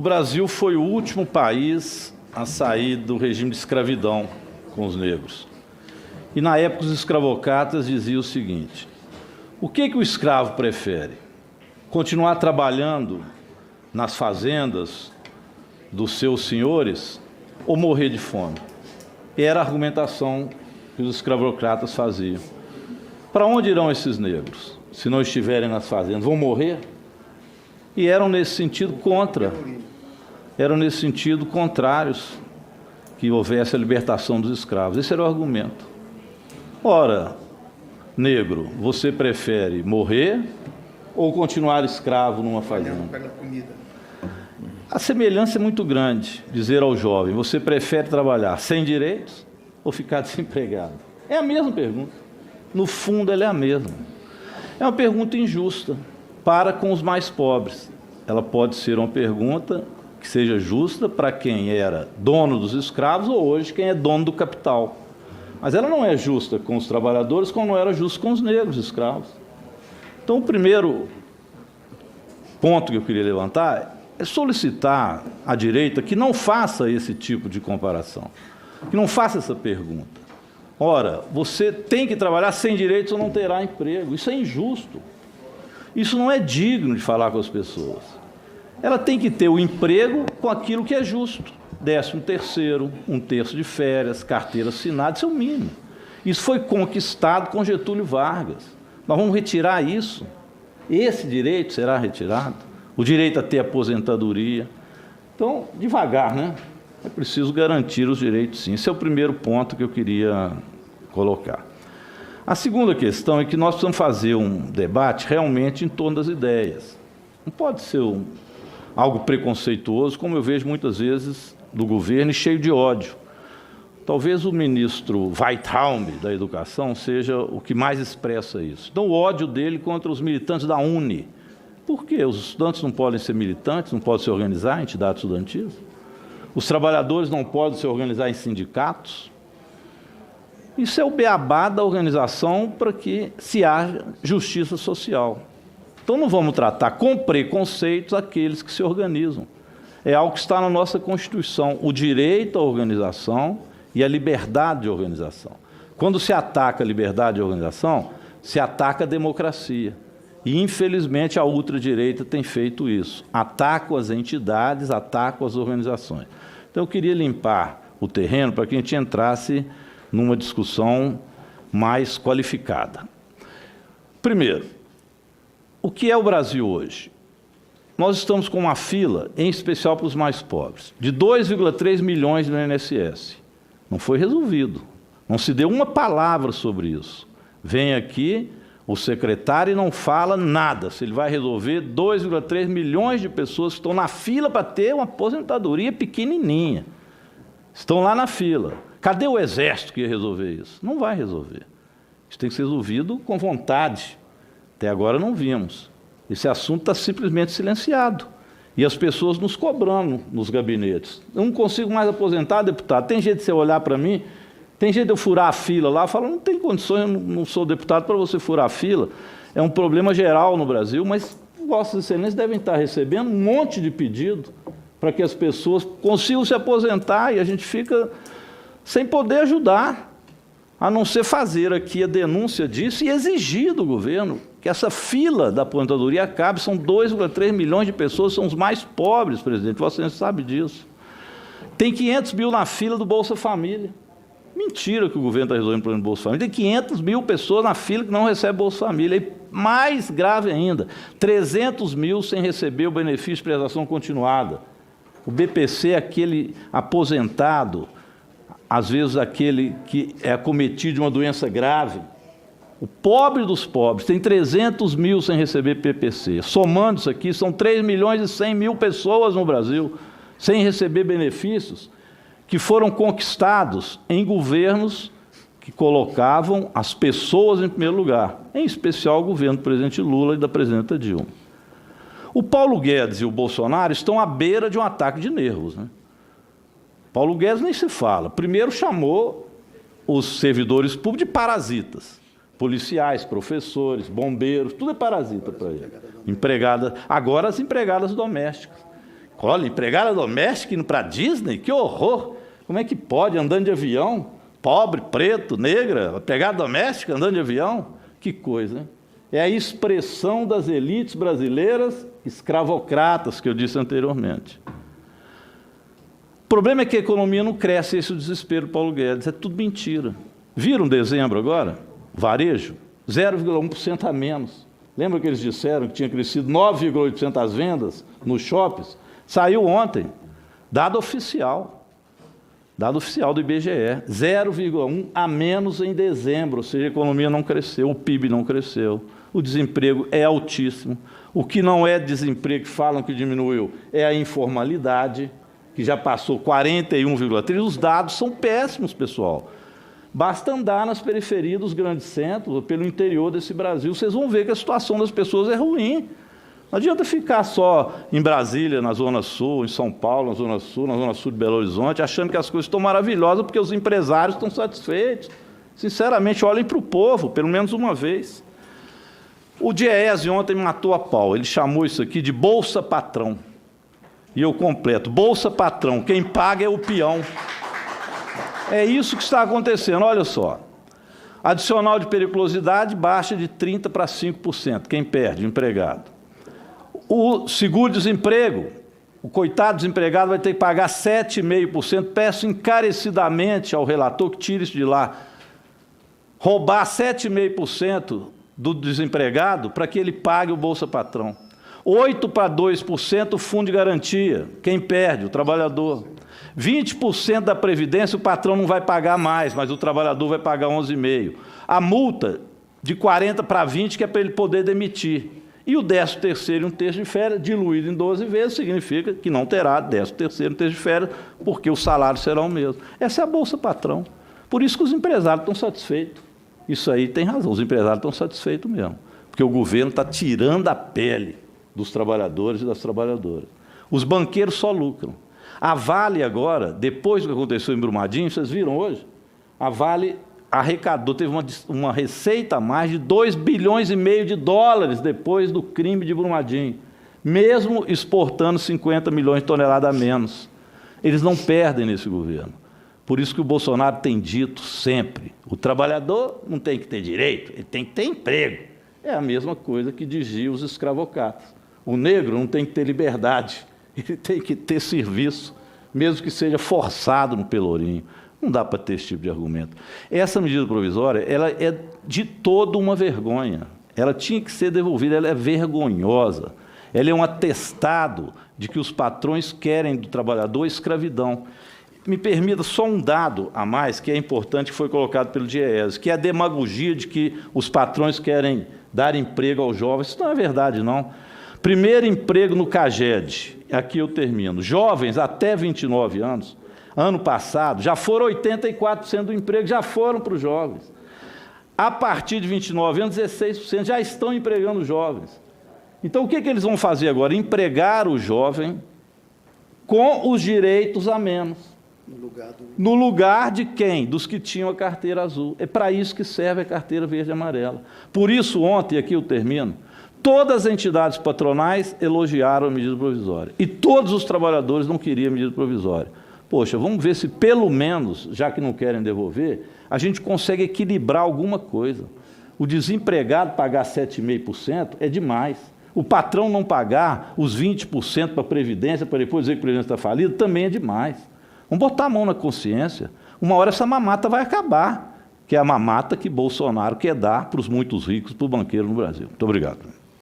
Brasil foi o último país a sair do regime de escravidão com os negros. E, na época, os escravocratas diziam o seguinte: o que o escravo prefere? Continuar trabalhando nas fazendas dos seus senhores ou morrer de fome? Era a argumentação que os escravocratas faziam. Para onde irão esses negros, se não estiverem nas fazendas? Vão morrer? E eram, nesse sentido, contrários que houvesse a libertação dos escravos. Esse era o argumento. Ora, negro, você prefere morrer ou continuar escravo numa fazenda? A semelhança é muito grande. Dizer ao jovem: você prefere trabalhar sem direitos ou ficar desempregado? É a mesma pergunta. No fundo, ela é a mesma. É uma pergunta injusta para com os mais pobres. Ela pode ser uma pergunta que seja justa para quem era dono dos escravos ou hoje quem é dono do capital. Mas ela não é justa com os trabalhadores como não era justa com os negros escravos. Então, o primeiro ponto que eu queria levantar é solicitar à direita que não faça esse tipo de comparação, que não faça essa pergunta. Ora, você tem que trabalhar sem direitos ou não terá emprego. Isso é injusto. Isso não é digno de falar com as pessoas. Ela tem que ter o emprego com aquilo que é justo. 13º, 1/3 de férias, carteira assinada, isso é o mínimo. Isso foi conquistado com Getúlio Vargas. Nós vamos retirar isso. Esse direito será retirado. O direito a ter aposentadoria. Então, devagar, né? É preciso garantir os direitos, sim. Esse é o primeiro ponto que eu queria colocar. A segunda questão é que nós precisamos fazer um debate realmente em torno das ideias. Não pode ser algo preconceituoso, como eu vejo muitas vezes do governo, e cheio de ódio. Talvez o ministro Weithaupt, da Educação, seja o que mais expressa isso. Então, o ódio dele contra os militantes da UNE. Por quê? Os estudantes não podem ser militantes, não podem se organizar em entidades estudantis? Os trabalhadores não podem se organizar em sindicatos? Isso é o beabá da organização para que se haja justiça social. Então, não vamos tratar com preconceitos aqueles que se organizam. É algo que está na nossa Constituição, o direito à organização e a liberdade de organização. Quando se ataca a liberdade de organização, se ataca a democracia. E, infelizmente, a ultradireita tem feito isso. Ataca as entidades, ataca as organizações. Então, eu queria limpar o terreno para que a gente entrasse numa discussão mais qualificada. Primeiro, o que é o Brasil hoje? Nós estamos com uma fila, em especial para os mais pobres, de 2,3 milhões no INSS. Não foi resolvido. Não se deu uma palavra sobre isso. Vem aqui o secretário e não fala nada. Se ele vai resolver 2,3 milhões de pessoas que estão na fila para ter uma aposentadoria pequenininha. Estão lá na fila. Cadê o Exército que ia resolver isso? Não vai resolver. Isso tem que ser resolvido com vontade. Até agora não vimos. Esse assunto está simplesmente silenciado. E as pessoas nos cobrando nos gabinetes. Eu não consigo mais aposentar, deputado. Tem jeito de você olhar para mim? Tem jeito de eu furar a fila lá? Eu falo, não tem condições, eu não sou deputado para você furar a fila. É um problema geral no Brasil, mas Vossas Excelências devem estar recebendo um monte de pedido para que as pessoas consigam se aposentar e a gente fica sem poder ajudar, a não ser fazer aqui a denúncia disso e exigir do governo que essa fila da aposentadoria acabe. São 2,3 milhões de pessoas, são os mais pobres, presidente, você sabe disso. Tem 500 mil na fila do Bolsa Família. Mentira que o governo está resolvendo o problema do Bolsa Família. Tem 500 mil pessoas na fila que não recebem Bolsa Família. E mais grave ainda, 300 mil sem receber o benefício de prestação continuada. O BPC é aquele aposentado, às vezes aquele que é acometido de uma doença grave. O pobre dos pobres tem 300 mil sem receber PPC. Somando isso aqui, são 3 milhões e 100 mil pessoas no Brasil sem receber benefícios que foram conquistados em governos que colocavam as pessoas em primeiro lugar, em especial o governo do presidente Lula e da presidenta Dilma. O Paulo Guedes e o Bolsonaro estão à beira de um ataque de nervos, né? Paulo Guedes nem se fala. Primeiro chamou os servidores públicos de parasitas. Policiais, professores, bombeiros, tudo é parasita para ele. Empregada, agora as empregadas domésticas, Olha, empregada doméstica indo para a Disney? Que horror! Como é que pode, andando de avião? Pobre, preto, negra, empregada doméstica andando de avião? Que coisa, hein? É a expressão das elites brasileiras escravocratas que eu disse anteriormente. O problema é que a economia não cresce, esse é o desespero do Paulo Guedes, é tudo mentira. Viram dezembro agora? Varejo, 0,1% a menos. Lembra que eles disseram que tinha crescido 9,8% as vendas nos shoppings? Saiu ontem, dado oficial do IBGE, 0,1% a menos em dezembro, ou seja, a economia não cresceu, o PIB não cresceu, o desemprego é altíssimo. O que não é desemprego, que falam que diminuiu, é a informalidade, que já passou 41,3%. Os dados são péssimos, pessoal. Basta andar nas periferias dos grandes centros, ou pelo interior desse Brasil, vocês vão ver que a situação das pessoas é ruim. Não adianta ficar só em Brasília, na Zona Sul, em São Paulo, na Zona Sul de Belo Horizonte, achando que as coisas estão maravilhosas porque os empresários estão satisfeitos. Sinceramente, olhem para o povo, pelo menos uma vez. O Diese ontem matou a pau, ele chamou isso aqui de Bolsa Patrão. E eu completo, Bolsa Patrão, quem paga é o peão. É isso que está acontecendo, olha só. Adicional de periculosidade baixa de 30% para 5%, quem perde? O empregado. O seguro-desemprego, o coitado desempregado vai ter que pagar 7,5%, peço encarecidamente ao relator que tire isso de lá, roubar 7,5% do desempregado para que ele pague o Bolsa Patrão. 8% para 2% o fundo de garantia, quem perde? O trabalhador. 20% da Previdência o patrão não vai pagar mais, mas o trabalhador vai pagar 11,5%. A multa de 40% para 20%, que é para ele poder demitir. E o 13º e um terço de férias, diluído em 12 vezes, significa que não terá 13º e um terço de férias, porque o salário será o mesmo. Essa é a Bolsa Patrão. Por isso que os empresários estão satisfeitos. Isso aí tem razão, os empresários estão satisfeitos mesmo, porque o governo está tirando a pele dos trabalhadores e das trabalhadoras. Os banqueiros só lucram. A Vale agora, depois do que aconteceu em Brumadinho, vocês viram hoje? A Vale arrecadou, teve uma receita a mais de 2,5 bilhões de dólares depois do crime de Brumadinho, mesmo exportando 50 milhões de toneladas a menos. Eles não perdem nesse governo. Por isso que o Bolsonaro tem dito sempre, o trabalhador não tem que ter direito, ele tem que ter emprego. É a mesma coisa que dizia os escravocratas. O negro não tem que ter liberdade, ele tem que ter serviço, mesmo que seja forçado no pelourinho. Não dá para ter esse tipo de argumento. Essa medida provisória, ela é de toda uma vergonha. Ela tinha que ser devolvida, ela é vergonhosa. Ela é um atestado de que os patrões querem do trabalhador escravidão. Me permita só um dado a mais, que é importante, que foi colocado pelo Diese, que é a demagogia de que os patrões querem dar emprego aos jovens. Isso não é verdade, não. Primeiro emprego no CAGED, aqui eu termino. Jovens até 29 anos, ano passado, já foram 84% do emprego, já foram para os jovens. A partir de 29 anos, 16% já estão empregando jovens. Então, o que eles vão fazer agora? Empregar o jovem com os direitos a menos. No lugar de quem? Dos que tinham a carteira azul. É para isso que serve a carteira verde e amarela. Por isso, ontem, aqui eu termino, todas as entidades patronais elogiaram a medida provisória. E todos os trabalhadores não queriam a medida provisória. Poxa, vamos ver se pelo menos, já que não querem devolver, a gente consegue equilibrar alguma coisa. O desempregado pagar 7,5% é demais. O patrão não pagar os 20% para a Previdência, para depois dizer que a Previdência está falida, também é demais. Vamos botar a mão na consciência. Uma hora essa mamata vai acabar, que é a mamata que Bolsonaro quer dar para os muitos ricos, para o banqueiro no Brasil. Muito obrigado.